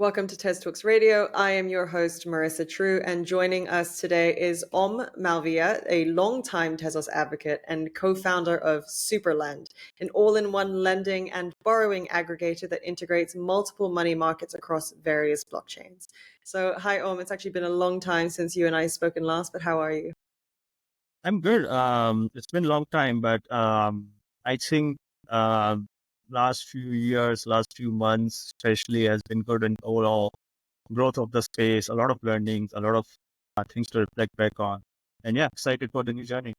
Welcome to TezTalks Radio. I am your host, Marissa True, and joining us today is Om Malviya, a longtime Tezos advocate and co-founder of SuperLend, an all-in-one lending and borrowing aggregator that integrates multiple money markets across various blockchains. So, hi, Om. It's actually been a long time since you and I spoken last, but how are you? I'm good. It's been a long time, but I think last few years, last few months, especially, has been good in overall growth of the space. A lot of learnings, a lot of things to reflect back on, and yeah, excited for the new journey.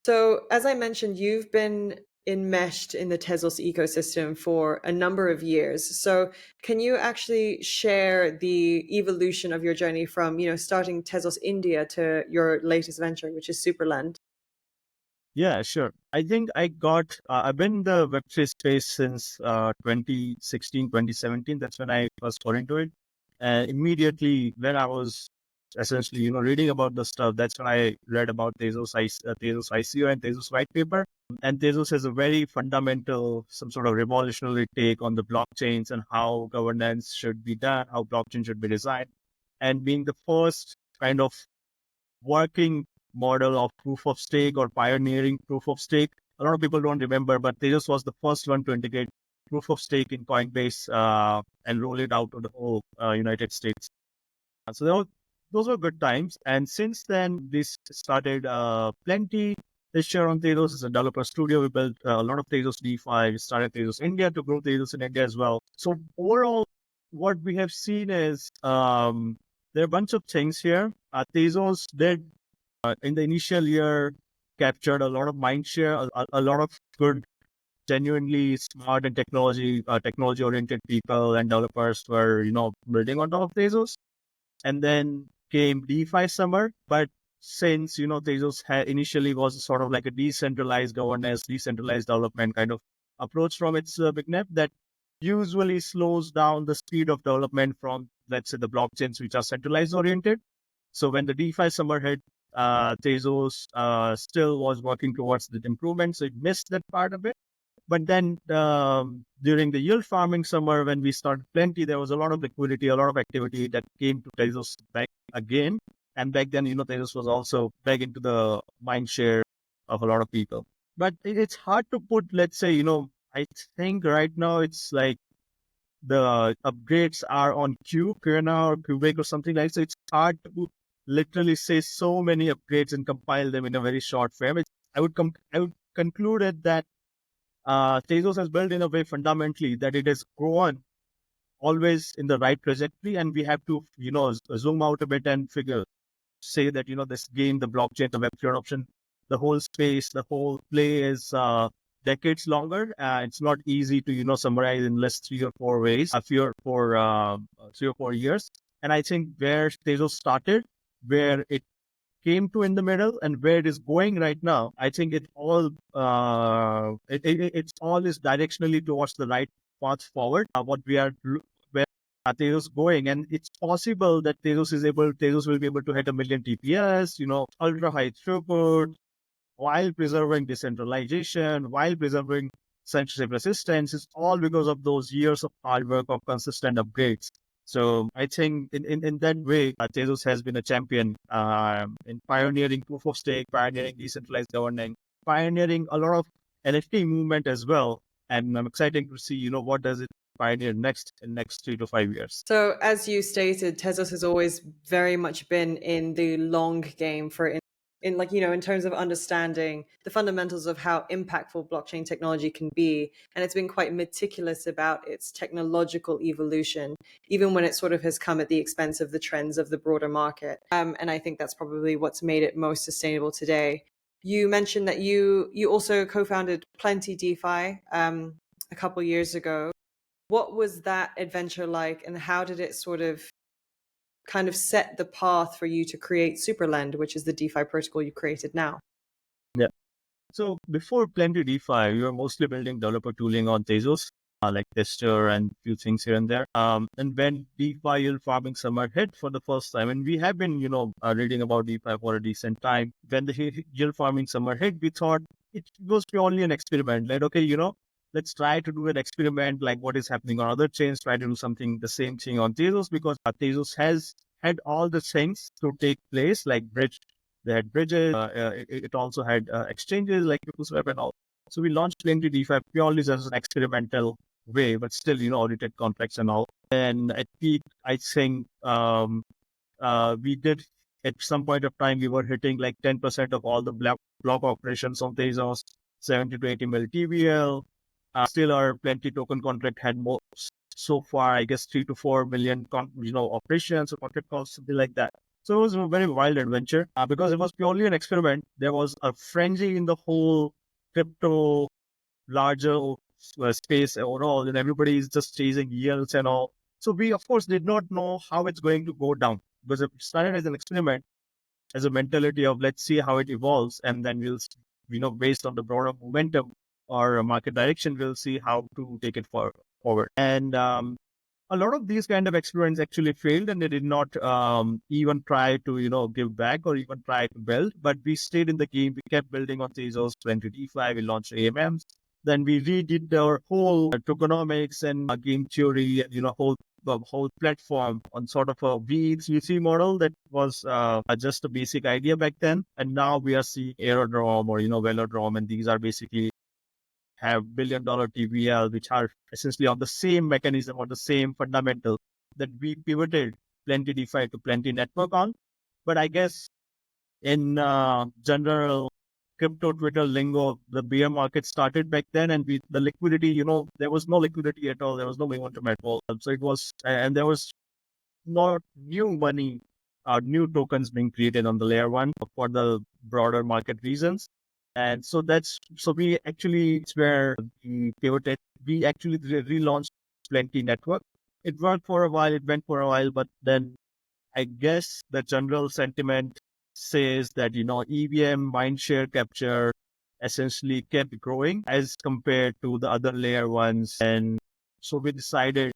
So, as I mentioned, you've been enmeshed in the Tezos ecosystem for a number of years. So, can you actually share the evolution of your journey from, starting Tezos India to your latest venture, which is SuperLend? Yeah, sure. I think I've been in the Web3 space since 2016, 2017. That's when I first got into it. And immediately when I was essentially, reading about the stuff, that's when I read about Tezos ICO and Tezos white paper. And Tezos has a very fundamental, some sort of revolutionary take on the blockchains and how governance should be done, how blockchain should be designed. And being the first kind of working model of proof of stake or pioneering proof of stake. A lot of people don't remember, but Tezos was the first one to integrate proof of stake in Coinbase and roll it out to the whole United States. So those were good times. And since then, this started plenty. This year on Tezos is a developer studio. We built a lot of Tezos DeFi. We started Tezos India to grow Tezos in India as well. So overall, what we have seen is there are a bunch of things here. Tezos did in the initial year captured a lot of mind share, a lot of good, genuinely smart and technology oriented people and developers were building on top of Tezos. And then came DeFi summer, but since Tezos initially was sort of like a decentralized governance, decentralized development kind of approach from its beginning, that usually slows down the speed of development from, let's say, the blockchains which are centralized oriented. So when the DeFi summer hit, Tezos still was working towards the improvement, so it missed that part of it. But then during the yield farming summer, when we started plenty, there was a lot of liquidity, a lot of activity that came to Tezos back again. And back then, Tezos was also back into the mind share of a lot of people. But it's hard to put, let's say, I think right now it's like the upgrades are on Qna or Qubake or something like that. So it's hard to literally say so many upgrades and compile them in a very short frame. I would conclude it that Tezos has built in a way fundamentally that it has grown always in the right trajectory, and we have to, zoom out a bit and say that, this game, the blockchain, the Web3 adoption, the whole space, the whole play is decades longer. It's not easy to, summarize in less 3 or 4 years. And I think where Tezos started, where it came to in the middle, and where it is going right now, I think it's all is directionally towards the right path forward. Where Tezos going, and it's possible that Tezos will be able to hit 1 million TPS, ultra high throughput, while preserving decentralization, while preserving censorship resistance. It's all because of those years of hard work of consistent upgrades. So I think in that way, Tezos has been a champion in pioneering proof of stake, pioneering decentralized governing, pioneering a lot of NFT movement as well. And I'm excited to see, what does it pioneer next in next 3 to 5 years. So, as you stated, Tezos has always very much been in the long game in terms of understanding the fundamentals of how impactful blockchain technology can be. And it's been quite meticulous about its technological evolution, even when it sort of has come at the expense of the trends of the broader market. And I think that's probably what's made it most sustainable today. You mentioned that you also co-founded Plenty DeFi a couple years ago. What was that adventure like, and how did it sort of kind of set the path for you to create SuperLend, which is the DeFi protocol you created now? Yeah. So before Plenty DeFi, we were mostly building developer tooling on Tezos, like Tester and few things here and there. And when DeFi yield farming summer hit for the first time, and we have been, reading about DeFi for a decent time. When the yield farming summer hit, we thought it was purely an experiment. Like, okay, let's try to do an experiment like what is happening on other chains, try to do something, the same thing on Tezos, because Tezos has had all the things to take place, like they had bridges, it also had exchanges like PeopleSwap and all. So we launched Plenty DeFi purely as an experimental way, but still, audited contracts and all. And at peak, I think we did at some point of time, we were hitting like 10% of all the block operations on Tezos, 70 to 80 mil TVL. Still, our Plenty token contract had more so far, I guess, 3 to 4 million, operations or contract calls, something like that. So it was a very wild adventure because it was purely an experiment. There was a frenzy in the whole crypto larger space overall, and everybody is just chasing yields and all. So we, of course, did not know how it's going to go down, because it started as an experiment, as a mentality of let's see how it evolves, and then we'll, based on the broader momentum or market direction, we'll see how to take it forward. And a lot of these kind of experiments actually failed, and they did not even try to, give back or even try to build. But we stayed in the game. We kept building on Tezos, Plenty DeFi. We launched AMMs. Then we redid our whole tokenomics and game theory and, whole platform on sort of a VC model that was just a basic idea back then. And now we are seeing Aerodrome or, Velodrome, and these are basically have $1 billion TVL, which are essentially on the same mechanism or the same fundamental that we pivoted Plenty DeFi to Plenty Network on. But I guess in general crypto Twitter lingo, the bear market started back then, and the liquidity, there was no liquidity at all. There was no momentum at all. So it was, and there was not new money, new tokens being created on the layer one for the broader market reasons. And so we actually, it's where we pivoted. We actually relaunched Plenty Network. It worked for a while, it went for a while, but then I guess the general sentiment says that, EVM mindshare capture essentially kept growing as compared to the other layer ones. And so we decided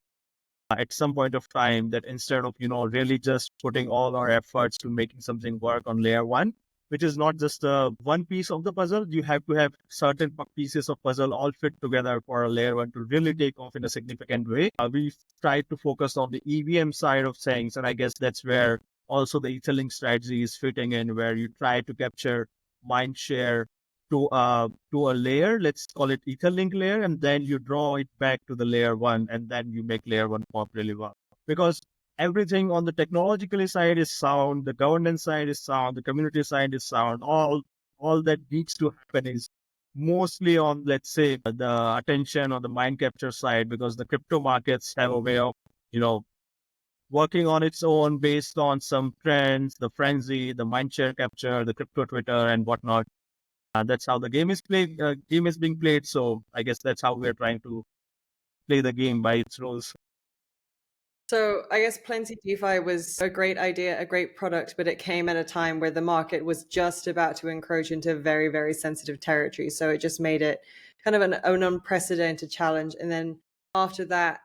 at some point of time that instead of, really just putting all our efforts to making something work on layer one, which is not just one piece of the puzzle, you have to have certain pieces of puzzle all fit together for a layer one to really take off in a significant way. We tried to focus on the EVM side of things, and I guess that's where also the Etherlink strategy is fitting in, where you try to capture mind share to a layer, let's call it Etherlink layer, and then you draw it back to the layer one, and then you make layer one pop really well. Because everything on the technological side is sound, the governance side is sound, the community side is sound. All that needs to happen is mostly on, let's say, the attention on the mind capture side, because the crypto markets have a way of, working on its own based on some trends, the frenzy, the mindshare capture, the crypto Twitter and whatnot. That's how the game is played. Game is being played. So I guess that's how we're trying to play the game by its rules. So I guess Plenty DeFi was a great idea, a great product, but it came at a time where the market was just about to encroach into very, very sensitive territory. So it just made it kind of an unprecedented challenge. And then after that,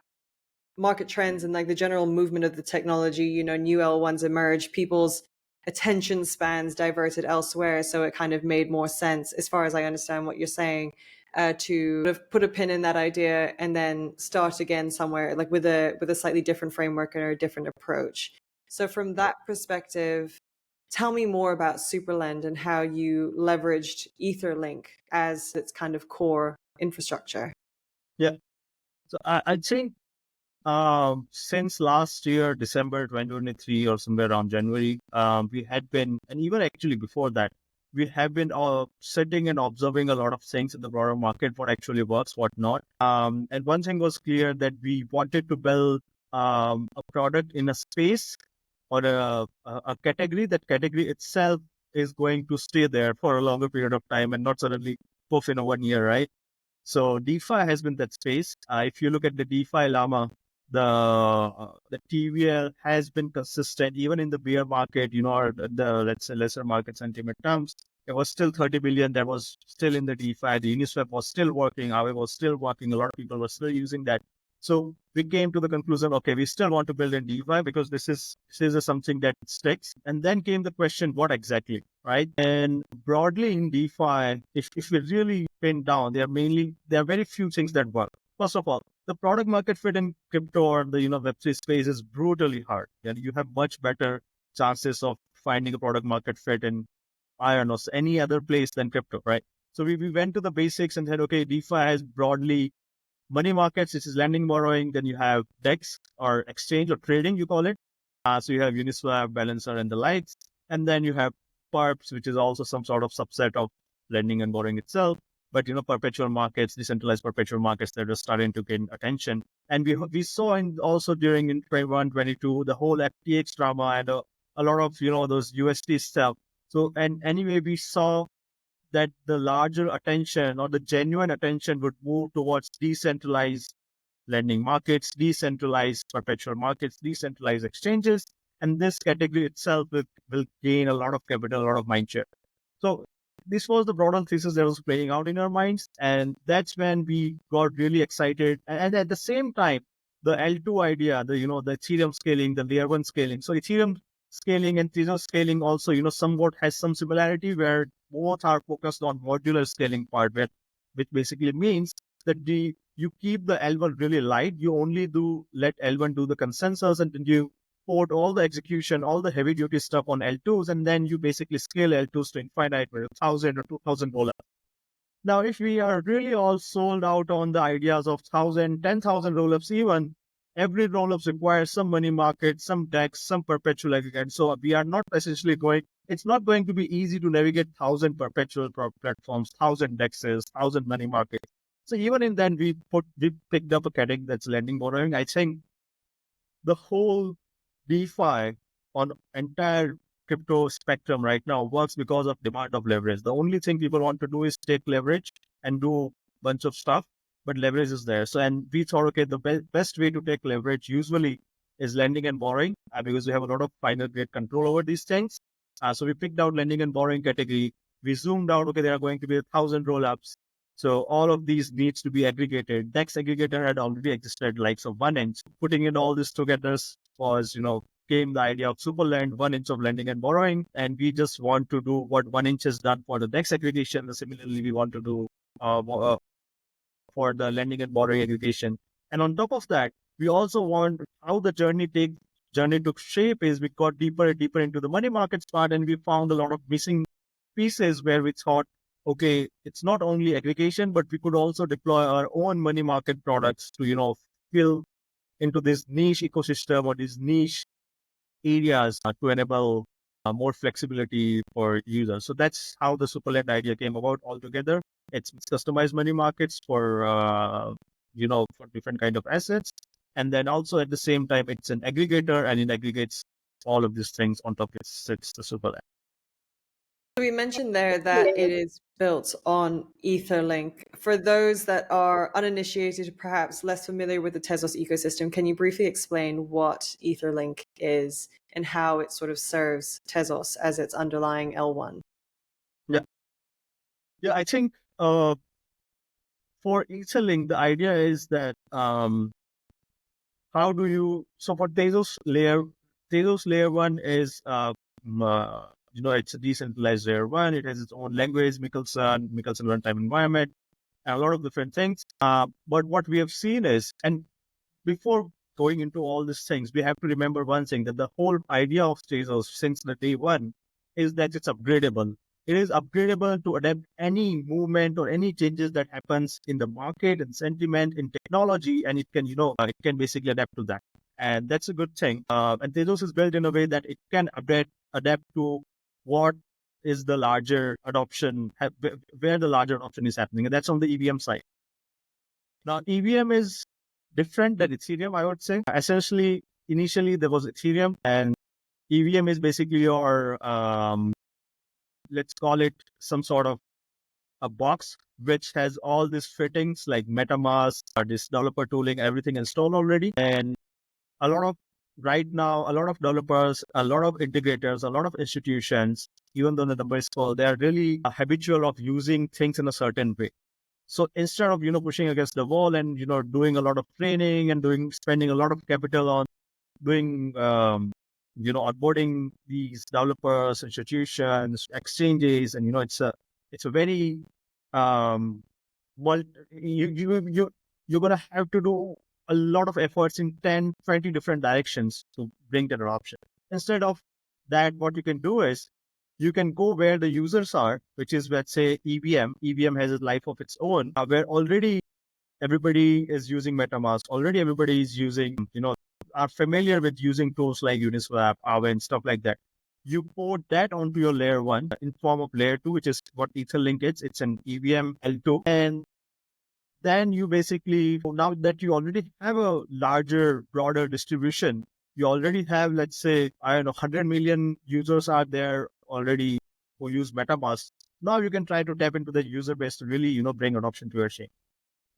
market trends and like the general movement of the technology, new L1s emerged, people's attention spans diverted elsewhere. So it kind of made more sense, as far as I understand what you're saying, to sort of put a pin in that idea and then start again somewhere, like with a slightly different framework or a different approach. So from that perspective, tell me more about SuperLend and how you leveraged Etherlink as its kind of core infrastructure. Yeah. So I'd say since last year, December 2023 or somewhere around January, we had been, and even actually before that, we have been sitting and observing a lot of things in the broader market, what actually works, what not. And one thing was clear, that we wanted to build a product in a space or a category. That category itself is going to stay there for a longer period of time and not suddenly poof in a 1 year, right? So DeFi has been that space. If you look at the DeFi llama, the TVL has been consistent even in the bear market, or the, let's say, lesser market sentiment terms. It was still 30 billion that was still in the DeFi. The Uniswap was still working. Aave was still working. A lot of people were still using that. So we came to the conclusion, okay, we still want to build in DeFi because this is something that sticks. And then came the question, what exactly, right? And broadly in DeFi, if we really pin down, there are very few things that work. First of all, the product market fit in crypto or the Web3 space is brutally hard. And you have much better chances of finding a product market fit in, I don't know, any other place than crypto, right? So we went to the basics and said, okay, DeFi has broadly money markets, which is lending, borrowing. Then you have DEX or exchange or trading, you call it. So you have Uniswap, Balancer, and the likes. And then you have perps, which is also some sort of subset of lending and borrowing itself. But perpetual markets, decentralized perpetual markets that are starting to gain attention. And we saw also during in 21, 22, the whole FTX drama and a lot of those USD stuff. So and anyway, we saw that the larger attention or the genuine attention would move towards decentralized lending markets, decentralized perpetual markets, decentralized exchanges. And this category itself will gain a lot of capital, a lot of mind share. So this was the broader thesis that was playing out in our minds. And that's when we got really excited. And at the same time, the L2 idea, the Ethereum scaling, the layer one scaling. So Ethereum scaling and Tezos scaling also, somewhat has some similarity where both are focused on modular scaling part, which basically means that you keep the L1 really light. You only let L1 do the consensus, and then you port all the execution, all the heavy duty stuff on L2s, and then you basically scale L2s to infinite with 1,000 or 2,000 rollups. Now, if we are really all sold out on the ideas of 1,000, 10,000 rollups even, every rollups requires some money market, some DEX, some perpetual aggregate. So we are not essentially it's not going to be easy to navigate 1,000 perpetual platforms, 1,000 DEXs, 1,000 money markets. So even in that, we picked up a category that's lending, borrowing. I think the whole DeFi on entire crypto spectrum right now works because of demand of leverage. The only thing people want to do is take leverage and do a bunch of stuff, but leverage is there. So, and we thought, okay, the best way to take leverage usually is lending and borrowing because we have a lot of final grade control over these things. So we picked out lending and borrowing category. We zoomed out, okay, there are going to be 1,000 rollups. So all of these needs to be aggregated. DEX aggregator had already existed, like so 1inch. Putting in all this together was, came the idea of SuperLend, 1inch of lending and borrowing. And we just want to do what 1inch has done for the DEX aggregation. Similarly, we want to do for the lending and borrowing aggregation. And on top of that, we also want how the journey took shape is we got deeper and deeper into the money markets part, and we found a lot of missing pieces where we thought, okay, it's not only aggregation, but we could also deploy our own money market products to, fill into this niche ecosystem or these niche areas to enable more flexibility for users. So that's how the SuperLend idea came about altogether. It's customized money markets for different kind of assets. And then also at the same time, it's an aggregator and it aggregates all of these things on top. It's the SuperLend. So we mentioned there that it is built on Etherlink. For those that are uninitiated, perhaps less familiar with the Tezos ecosystem, can you briefly explain what Etherlink is and how it sort of serves Tezos as its underlying L1? Yeah, I think for Etherlink, the idea is that so for Tezos layer one is it's a decentralized layer one. It has its own language, Michelson runtime environment, and a lot of different things. But what we have seen is, and before going into all these things, we have to remember one thing, that the whole idea of Tezos since the day one is that it's upgradable. It is upgradable to adapt any movement or any changes that happens in the market and sentiment in technology, and it can basically adapt to that. And that's a good thing. And Tezos is built in a way that it can adapt to what is the larger adoption, where the larger adoption is happening. And that's on the EVM side. Now, EVM is different than Ethereum, I would say. Essentially, initially there was Ethereum, and EVM is basically your, let's call it some sort of a box which has all these fittings like MetaMask, this developer tooling, everything installed already. And right now, a lot of developers, a lot of integrators, a lot of institutions, even though the number is small, they are really habitual of using things in a certain way. So instead of, pushing against the wall and, doing a lot of training and spending a lot of capital on doing, onboarding these developers, institutions, exchanges, and, it's a very, um, you're going to have to do a lot of efforts in 10, 20 different directions to bring that adoption. Instead of that, what you can do is you can go where the users are, which is, let's say, EVM. EVM has a life of its own, where already everybody is using MetaMask. Already everybody is using, are familiar with using tools like Uniswap, Aave, and stuff like that. You port that onto your layer one in form of layer two, which is what Etherlink is. It's an EVM L2. And then you basically, now that you already have a larger, broader distribution, you already have, let's say, I don't know, 100 million users are there already who use MetaMask. Now you can try to tap into the user base to really, bring adoption to your chain.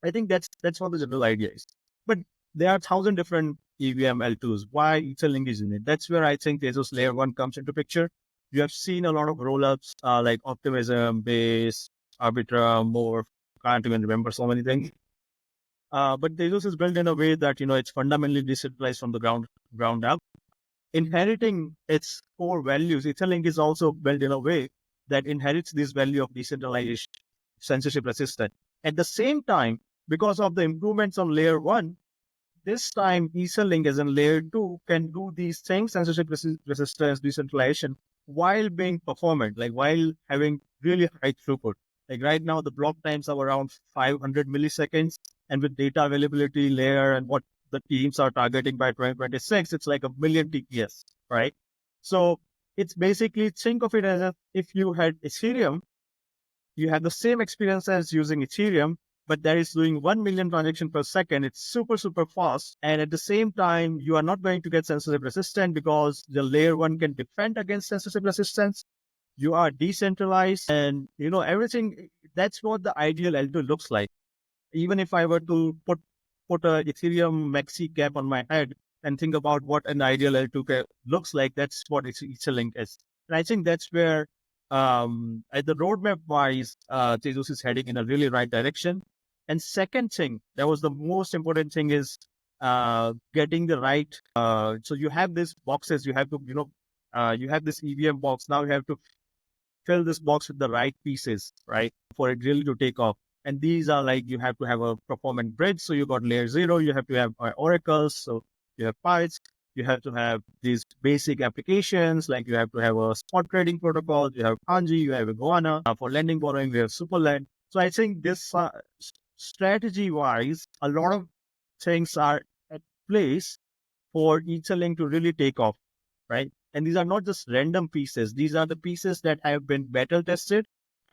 I think that's what the general idea is. But there are 1,000 different EVM L2s. Why Etherlink is in it? That's where I think Tezos Layer 1 comes into picture. You have seen a lot of rollups like Optimism, Base, Arbitrum, Morph, can't even remember so many things. But Tezos is built in a way that, it's fundamentally decentralized from the ground up. Inheriting its core values, Etherlink is also built in a way that inherits this value of decentralization, censorship resistant. At the same time, because of the improvements on layer one, this time Etherlink as in layer two can do these things, censorship resistance, decentralization, while being performant, like while having really high throughput. Like right now, the block times are around 500 milliseconds, and with data availability layer and what the teams are targeting by 2026, it's like a million TPS, right? So it's basically, think of it as if you had Ethereum, you have the same experience as using Ethereum, but that is doing 1 million transactions per second. It's super, super fast. And at the same time, you are not going to get censorship resistant because the layer one can defend against censorship resistance. You are decentralized and, everything. That's what the ideal L2 looks like. Even if I were to put a Ethereum maxi cap on my head and think about what an ideal L2 cap looks like, that's what Etherlink is. And I think that's where, at the roadmap wise, Tezos is heading in a really right direction. And second thing, that was the most important thing, is getting the right. So you have these boxes, you have to, you have this EVM box. Now you have to fill this box with the right pieces, right, for it really to take off. And these are like, you have to have a performant bridge. So you got layer zero, you have to have oracles. So you have parts, you have to have these basic applications, like you have to have a spot trading protocol, you have Kanji, you have a Goana. For lending, borrowing, we have SuperLend. So I think this strategy wise, a lot of things are at place for Etherlink to really take off, right? And these are not just random pieces. These are the pieces that have been battle tested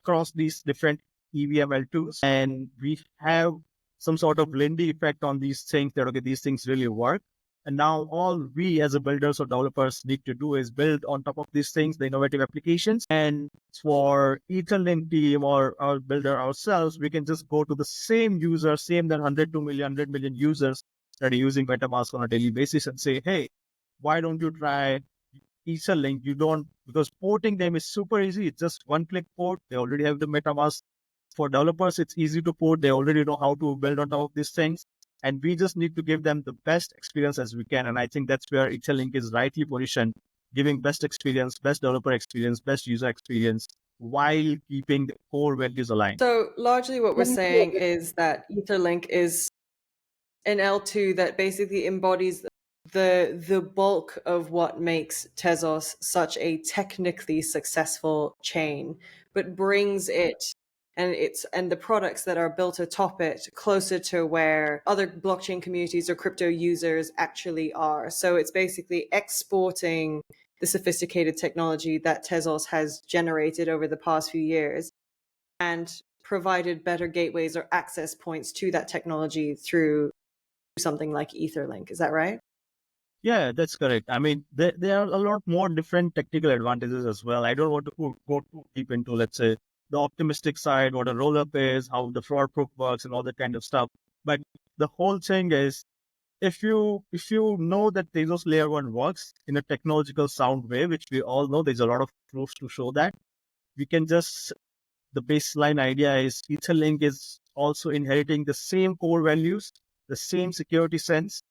across these different EVM L2s. And we have some sort of Lindy effect on these things that, okay, these things really work. And now all we as a builders or developers need to do is build on top of these things, the innovative applications. And for Etherlink team or our builder ourselves, we can just go to the same user, same than 100 million users that are using MetaMask on a daily basis and say, hey, why don't you try Etherlink? You don't, because porting them is super easy. It's just one click port. They already have the MetaMask. For developers, it's easy to port. They already know how to build on top of these things. And we just need to give them the best experience as we can. And I think that's where Etherlink is rightly positioned, giving best experience, best developer experience, best user experience, while keeping the core values aligned. So largely what we're saying is that Etherlink is an L2 that basically embodies the bulk of what makes Tezos such a technically successful chain, but brings it and the products that are built atop it closer to where other blockchain communities or crypto users actually are. So it's basically exporting the sophisticated technology that Tezos has generated over the past few years and provided better gateways or access points to that technology through something like Etherlink. Is that right? Yeah, that's correct. I mean, there are a lot more different technical advantages as well. I don't want to go too deep into, let's say, the optimistic side, what a rollup is, how the fraud proof works, and all that kind of stuff. But the whole thing is, if you know that Tezos Layer 1 works in a technological sound way, which we all know, there's a lot of proofs to show that, we can just, the baseline idea is Etherlink is also inheriting the same core values, the same security sense,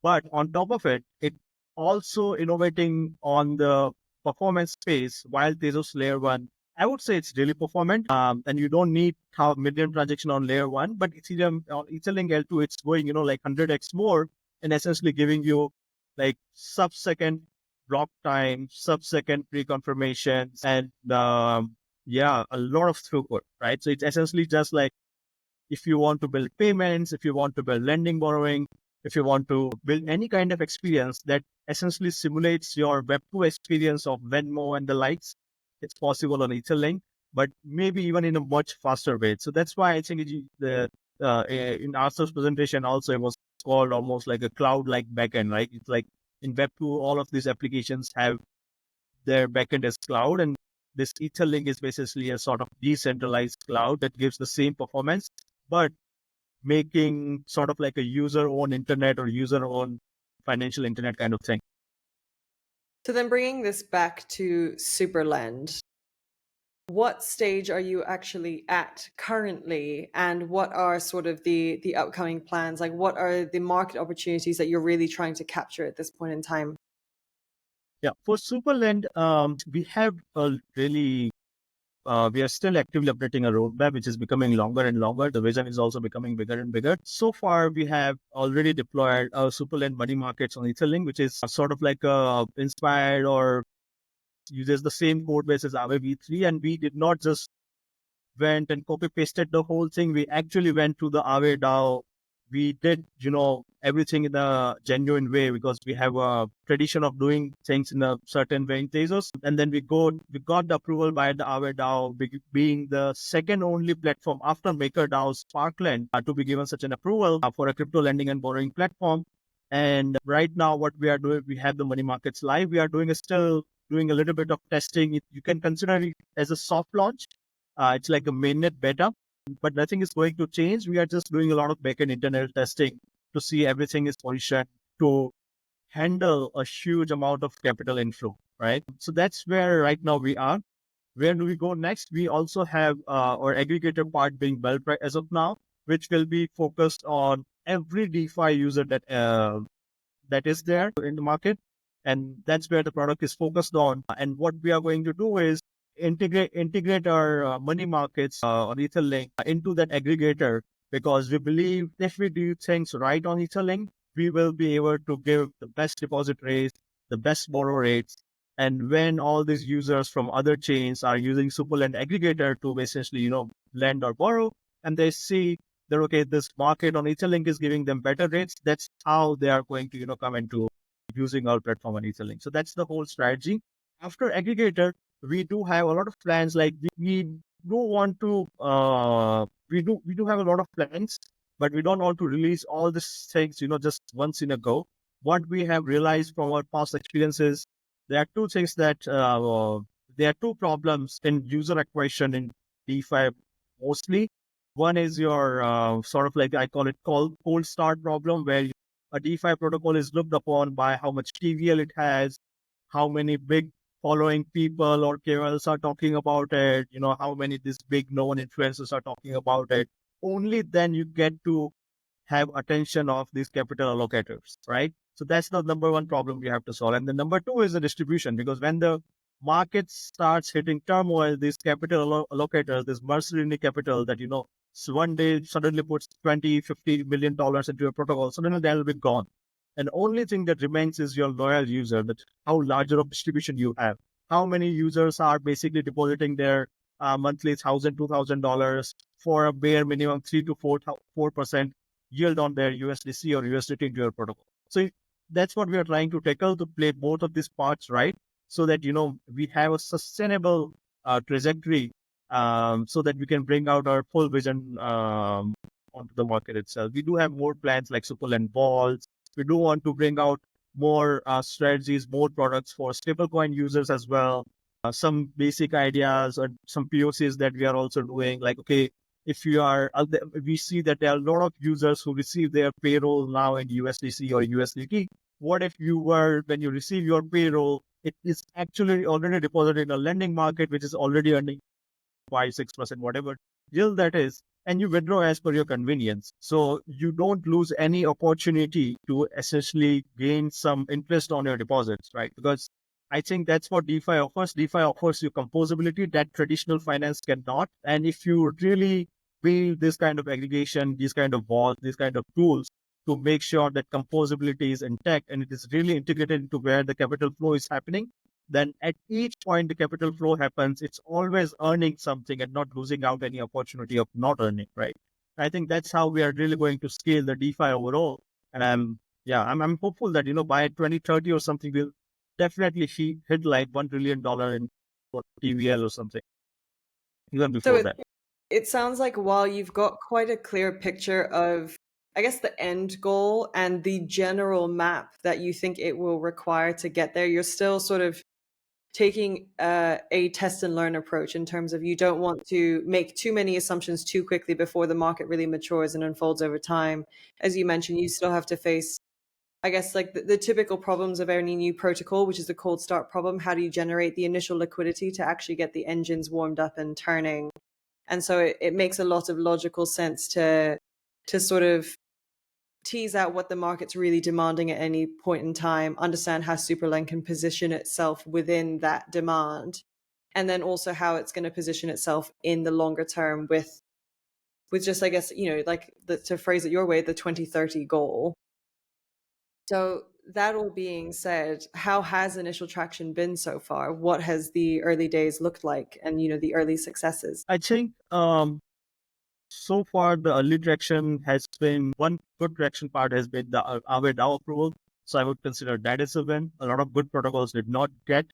but on top of it, it also innovating on the performance space. While Tezos Layer 1, I would say it's really performant, and you don't need how million transaction on Layer 1, but Ethereum, Etherlink L2, it's going, like 100x more, and essentially giving you like sub-second block time, sub-second pre-confirmations, and yeah, a lot of throughput, right? So it's essentially just like, if you want to build payments, if you want to build lending, borrowing, if you want to build any kind of experience that essentially simulates your Web2 experience of Venmo and the likes, it's possible on Etherlink, but maybe even in a much faster way. So that's why I think in Arthur's presentation also, it was called almost like a cloud-like backend, right? It's like in Web2, all of these applications have their backend as cloud, and this Etherlink is basically a sort of decentralized cloud that gives the same performance, but making sort of like a user-owned internet or user-owned financial internet kind of thing. So then bringing this back to SuperLend, what stage are you actually at currently, and what are sort of the upcoming plans? Like, what are the market opportunities that you're really trying to capture at this point in time? Yeah, for SuperLend, we have a really we are still actively updating a roadmap, which is becoming longer and longer. The vision is also becoming bigger and bigger. So far, we have already deployed our SuperLend money markets on Etherlink, which is sort of like inspired or uses the same code base as Aave V3. And we did not just went and copy pasted the whole thing. We actually went to the Aave DAO. We did, everything in a genuine way, because we have a tradition of doing things in a certain way in Tezos. And then we got the approval by the Aave DAO, being the second only platform after MakerDAO Sparkland to be given such an approval for a crypto lending and borrowing platform. And right now, what we are doing, we have the money markets live. We are still doing a little bit of testing. You can consider it as a soft launch. It's like a mainnet beta, but nothing is going to change. We are just doing a lot of backend internal testing to see everything is positioned to handle a huge amount of capital inflow, right? So that's where right now we are. Where do we go next? We also have our aggregator part being built right as of now, which will be focused on every DeFi user that is there in the market. And that's where the product is focused on. And what we are going to do is integrate our money markets on Etherlink into that aggregator, because we believe if we do things right on Etherlink, we will be able to give the best deposit rates, the best borrow rates. And when all these users from other chains are using SuperLend aggregator to essentially, lend or borrow, and they see that, okay, this market on Etherlink is giving them better rates, that's how they are going to, come into using our platform on Etherlink. So that's the whole strategy. After aggregator, we do have a lot of plans. Like we do want to, we do have a lot of plans, but we don't want to release all these things, just once in a go. What we have realized from our past experiences, there are two things there are two problems in user acquisition in DeFi mostly. One is your sort of like, I call it cold start problem, where a DeFi protocol is looked upon by how much TVL it has, how many big following people or KOLs are talking about it, how many these big known influencers are talking about it. Only then you get to have attention of these capital allocators, right? So that's the number one problem we have to solve. And the number two is the distribution, because when the market starts hitting turmoil, these capital allocators, this mercenary capital that, so one day suddenly puts 20, $50 million into a protocol, suddenly they'll be gone. And only thing that remains is your loyal user, that how larger of distribution you have. How many users are basically depositing their monthly $1,000, $2,000 for a bare minimum 3 to 4% yield on their USDC or USDT into your protocol. So that's what we are trying to tackle, to play both of these parts right, so that, we have a sustainable trajectory, so that we can bring out our full vision onto the market itself. We do have more plans like SuperLend Balls. We do want to bring out more strategies, more products for stablecoin users as well. Some basic ideas or some POCs that we are also doing. Like, okay, if you are, we see that there are a lot of users who receive their payroll now in USDC or USDT. What if when you receive your payroll, it is actually already deposited in a lending market, which is already earning 5-6%, whatever yield that is. and you withdraw as per your convenience. So you don't lose any opportunity to essentially gain some interest on your deposits, right? Because I think that's what DeFi offers. DeFi offers you composability that traditional finance cannot. And if you really build this kind of aggregation, these kind of walls, these kind of tools to make sure that composability is intact and it is really integrated into where the capital flow is happening, then at each point the capital flow happens, it's always earning something and not losing out any opportunity of not earning, right? I think that's how we are really going to scale the DeFi overall. And I'm hopeful that, by 2030 or something, we'll definitely hit like $1 trillion in TVL or something, even So before that. it sounds like while you've got quite a clear picture of, I guess, the end goal and the general map that you think it will require to get there, you're still sort of taking a test and learn approach in terms of you don't want to make too many assumptions too quickly before the market really matures and unfolds over time. As you mentioned, you still have to face, I guess, like the typical problems of any new protocol, which is the cold start problem. How do you generate the initial liquidity to actually get the engines warmed up and turning? And so it makes a lot of logical sense to sort of tease out what the market's really demanding at any point in time, understand how SuperLend can position itself within that demand, and then also how it's going to position itself in the longer term with just, I guess, like to phrase it your way, the 2030 goal. So that all being said, how has initial traction been so far? What has the early days looked like, and the early successes? I think so far the early traction has been, one good traction part has been the Aave DAO approval. So I would consider that as a win. A lot of good protocols did not get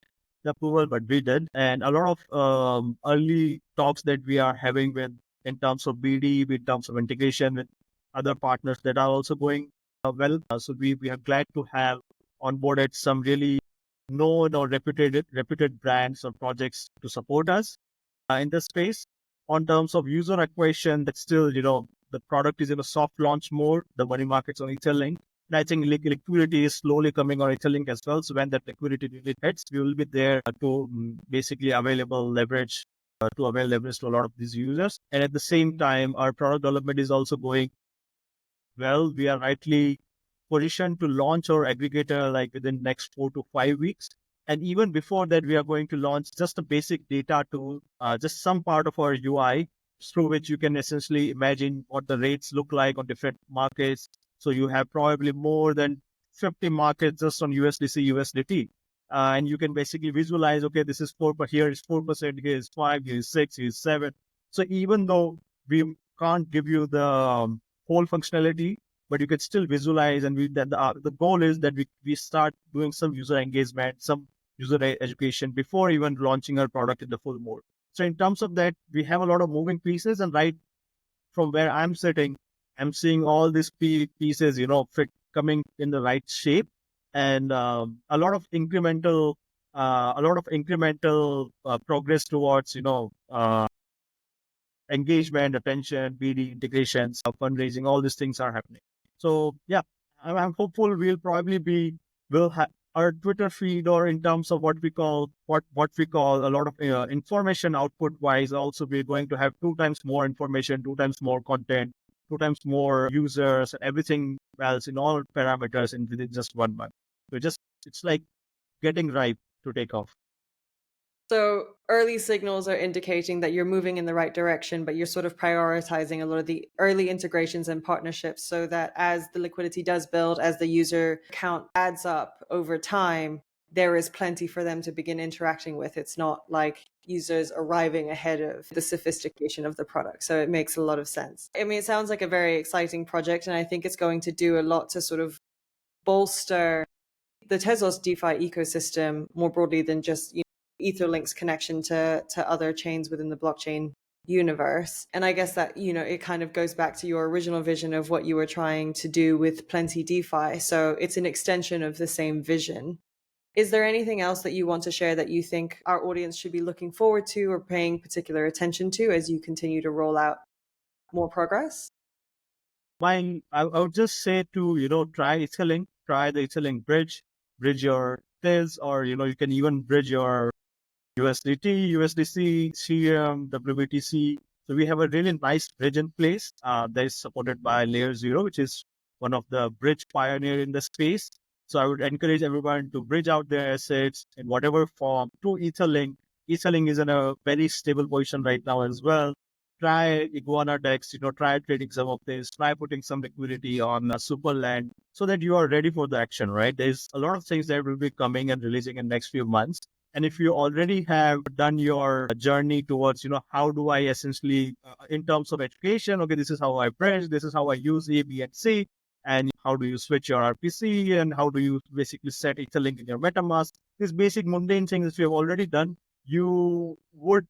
the approval, but we did. And a lot of early talks that we are having with, in terms of BD, in terms of integration with other partners that are also going well. So we are glad to have onboarded some really known or reputed brands or projects to support us in this space. On terms of user acquisition, that's still, the product is in a soft launch mode. The money market's on Etherlink. And I think liquidity is slowly coming on Etherlink as well. So when that liquidity really hits, we will be there to basically leverage to avail leverage to a lot of these users. And at the same time, our product development is also going well. We are rightly positioned to launch our aggregator like within next 4 to 5 weeks. And even before that, we are going to launch just a basic data tool, just some part of our UI through which you can essentially imagine what the rates look like on different markets. So you have probably more than 50 markets just on USDC, USDT. And you can basically visualize, okay, this is 4%, here is 4%, here is 5, here is 6, here is 7. So even though we can't give you the whole functionality, but you can still visualize, and the goal is that we start doing some user engagement, some user education before even launching our product in the full mode. So in terms of that, we have a lot of moving pieces, and right from where I'm sitting, I'm seeing all these pieces, fit coming in the right shape, and a lot of incremental progress towards, engagement, attention, BD, integrations, fundraising, all these things are happening. So yeah, I'm hopeful we'll have our Twitter feed, or in terms of what we call a lot of information output wise. Also, we're going to have 2 times more information, 2 times more content, 2 times more users, and everything else in all parameters within just 1 month. So it's like getting ripe to take off. So early signals are indicating that you're moving in the right direction, but you're sort of prioritizing a lot of the early integrations and partnerships so that as the liquidity does build, as the user count adds up over time, there is plenty for them to begin interacting with. It's not like users arriving ahead of the sophistication of the product. So it makes a lot of sense. I mean, it sounds like a very exciting project, and I think it's going to do a lot to sort of bolster the Tezos DeFi ecosystem more broadly than just Etherlink's connection to other chains within the blockchain universe. And I guess that, it kind of goes back to your original vision of what you were trying to do with Plenty DeFi. So it's an extension of the same vision. Is there anything else that you want to share that you think our audience should be looking forward to or paying particular attention to as you continue to roll out more progress? I would just say to, try Etherlink, try the Etherlink bridge your Tez, or, you can even bridge your USDT, USDC, Ethereum, WBTC, So we have a really nice bridge in place that is supported by Layer Zero, which is one of the bridge pioneer in the space. So I would encourage everyone to bridge out their assets in whatever form to Etherlink. Etherlink is in a very stable position right now as well. Try Iguana Dex, try trading some of this, try putting some liquidity on SuperLend so that you are ready for the action, right? There's a lot of things that will be coming and releasing in next few months. And if you already have done your journey towards, how do I essentially, in terms of education, okay, this is how I bridge, this is how I use A, B, and C, and how do you switch your RPC, and how do you basically set Etherlink in your MetaMask? These basic mundane things that you have already done, you would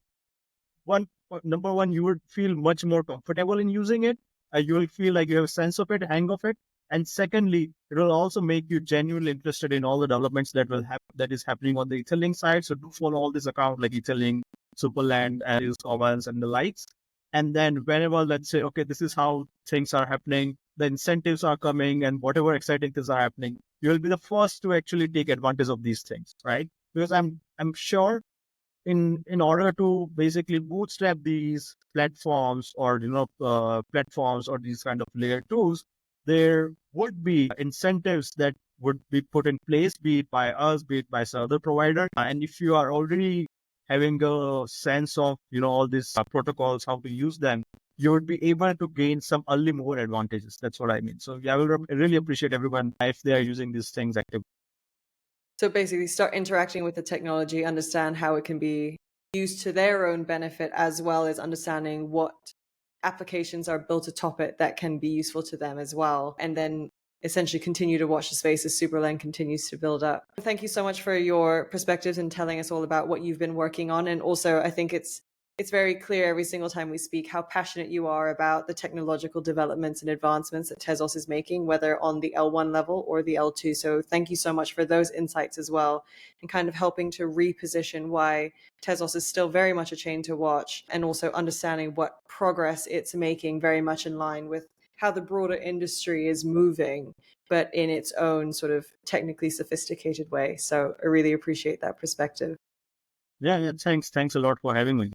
number one, you would feel much more comfortable in using it. You will feel like you have a sense of it, hang of it. And secondly, it will also make you genuinely interested in all the developments that is happening on the Etherlink side. So do follow all these accounts like Etherlink, Superland, and Commons and the likes. And then whenever, let's say, okay, this is how things are happening, the incentives are coming, and whatever exciting things are happening, you will be the first to actually take advantage of these things, right? Because I'm sure in order to basically bootstrap these platforms or platforms or these kind of layer tools, there would be incentives that would be put in place, be it by us, be it by some other provider. And if you are already having a sense of all these protocols, how to use them, you would be able to gain some early mover advantages. That's what I mean. So I will really appreciate everyone if they are using these things actively. So basically start interacting with the technology, understand how it can be used to their own benefit, as well as understanding what applications are built atop it that can be useful to them as well. And then essentially continue to watch the space as SuperLend continues to build up. Thank you so much for your perspectives and telling us all about what you've been working on. And also, I think it's very clear every single time we speak how passionate you are about the technological developments and advancements that Tezos is making, whether on the L1 level or the L2. So thank you so much for those insights as well, and kind of helping to reposition why Tezos is still very much a chain to watch, and also understanding what progress it's making very much in line with how the broader industry is moving, but in its own sort of technically sophisticated way. So I really appreciate that perspective. Yeah, thanks a lot for having me.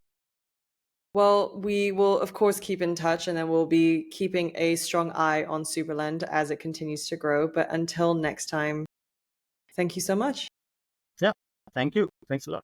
Well, we will, of course, keep in touch, and then we'll be keeping a strong eye on SuperLend as it continues to grow. But until next time, thank you so much. Yeah, thank you. Thanks a lot.